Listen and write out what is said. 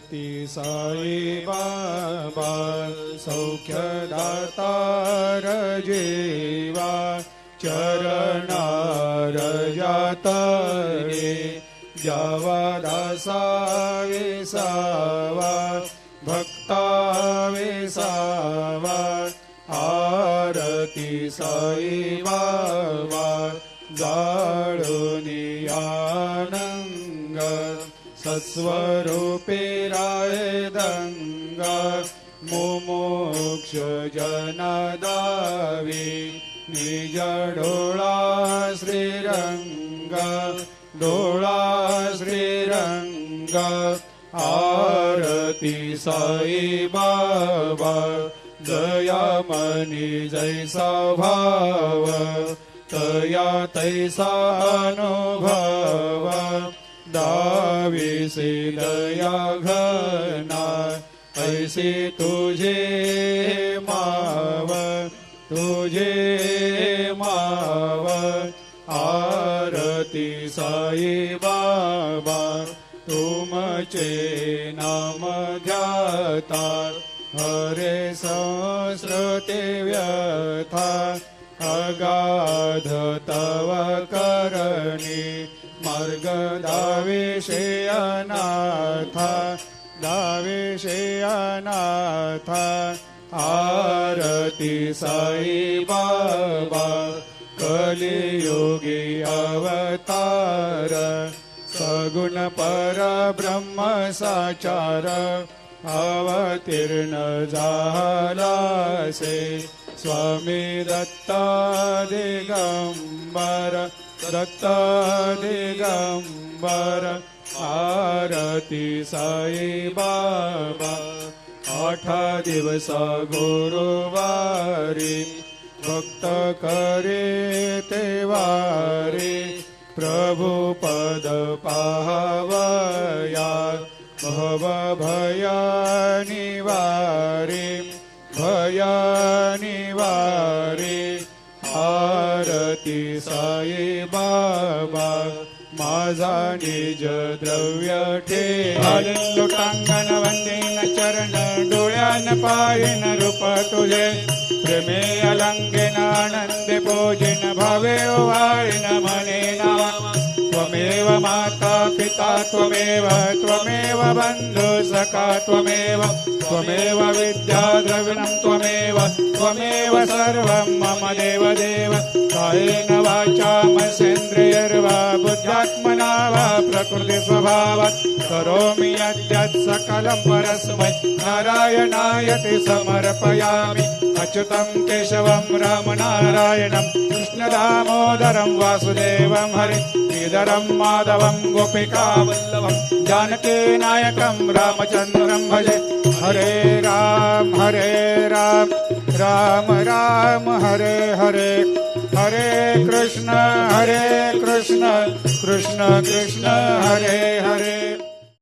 ती साई बाबा सौख्यदातार जीवा चरणार जातरे जावा दासा विसावा भक्ता विसावा आरती साई बाबा जाळुनी आनंग सत्स्वरूपे राय दंग मुमुक्ष जनदावी निज डोळा श्रीरंग डोळा श्रीरंग आरती साई बाबा दयामनी जैसा भाव तया तैसा अनुभव दाविसे दया घना ऐसे तुझे माव तुझे माव आरती साई बाबा तुमचे नाम ध्याता हरे संस्कृते व्यथा अगाध तव करणी मार्ग दाविषे अनाथा दाविषे अनाथा आरती साई बाबा कलियुगी अवतार सगुण परब्रह्म साचार अवतीर्ण झालासे स्वामी दत्ता दिगंबर दत्ता दिगंबर आरती साई बाबा 8 दिवस गुरुवारी भक्त करे तेवारी प्रभु पद पाहवया भव भया निवारी भया निवारी आरती साई बाबा माझा निज द्रव्य ठेवी लोटांगण वंदीन चरण डोळ्यान पायन रूप तुझे प्रेमे अलंगेन आनंदे पूजिन भावे ओवाळिन मने नावा त्वमेव माता पिता त्वमेव त्वमेव बंधु सखा त्वमेव त्वमेव विद्या द्रविणं त्वमेव त्वमेव सर्वं मम देव देव कायेन वाचा मनसेन्द्रियर्वा बुद्ध्यात्मना वा प्रकृति स्वभावात् करोमि यद्यत् सकलं परस्मै नारायणायति समर्पयामि अच्युतं केशवं रामनारायणं कृष्णदामोदरं वासुदेवं हरि श्रीधरं माधवं गोपिकावल्लभं जानकीनायकं रामचन्द्रं भजे हरे राम राम राम हरे हरे हरे कृष्ण कृष्ण कृष्ण हरे हरे